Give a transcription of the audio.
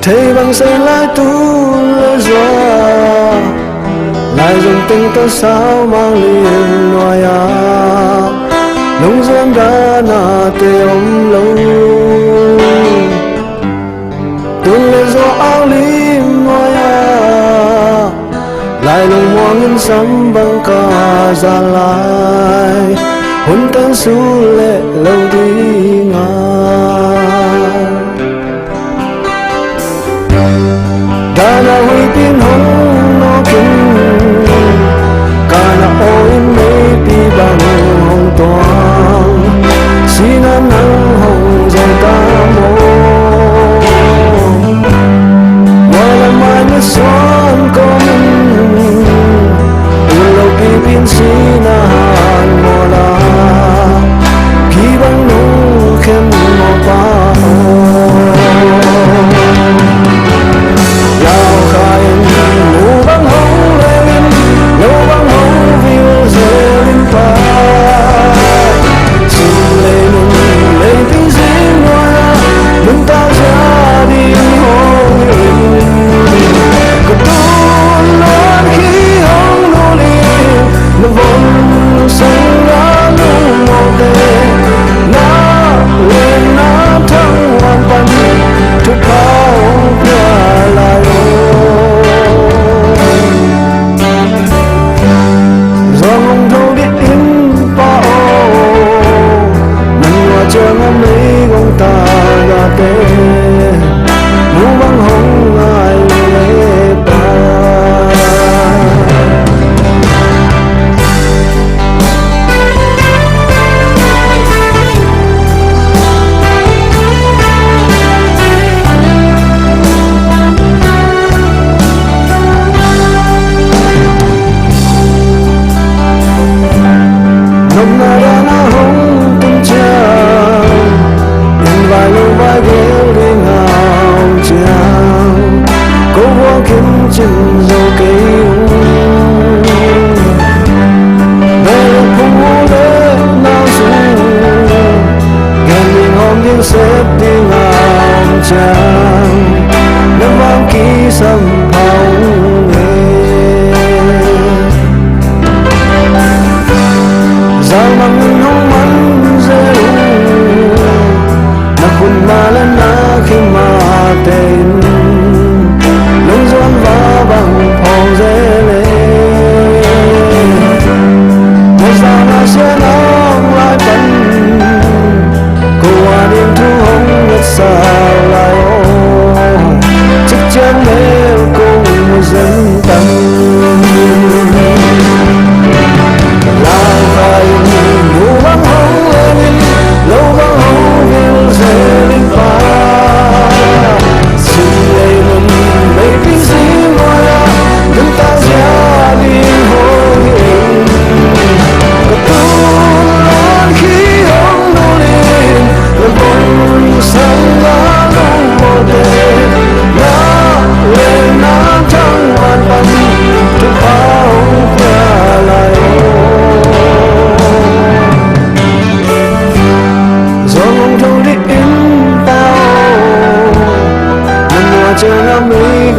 thấy bằng xây lại tu lỡ gió lại dùng tình tôi sao mang liền ngoài nông dân đã nà tê ôm lâu tuôn lên gió áo lim ngoài lại lòng hoa ngân sắm bằng cả ra lại hôn tan su lệ lâu đi ngài đã là huy tin hồng nó kinh cả là ôi mây đi bằng hồng toang xin nắng hồng dòng ta mô và là mai mới xoan có mình lâu kỳ pin xin hàn mò la khi bằng nụ khen mò ba lao khai nụ băng hồng lên lâu băng hồng viu rơi lên pa xin lên lên tiếng riêng hoa đừng ta ra đi hồng có tuôn non khi hồng nô liền nó vốn sông lá nụ màu tê na lên na thăng hoàn toàn thuộc bao nhà lại do ngông thâu biết in bao mình hòa chờ ngắm lấy gông ta ra tê mũ băng hồng ai lệ ta nồng nà đã na hồng tung trăng nhìn vài lâu vai ghé đi ngào trăng cố hoa kiếm chân dâu cây về lúc không ngủ để nào xuống ghen nhìn hòm những xếp đi ngào trăng năm vang ký sâm hồng sao bằng hông mắn dễ là khôn mà lên na khi mà tên nông doan và bằng phòng dễ lên một sao là sẽ nóng lại bắn cô hòa đêm thu hồng ngất sao lại ô chắc chắn nếu cùng một dân tâm lao khai nụ băng hồng lên lâu băng hồng viu rơi lên pa xin lên mây pin xin hoa đừng ta ra đi hối có tuôn non khi hồng nô lên làm bông sáng lá nông màu tê na lên na thăng hoàn bằng thuộc bao nhà lại chờ ngắm mấy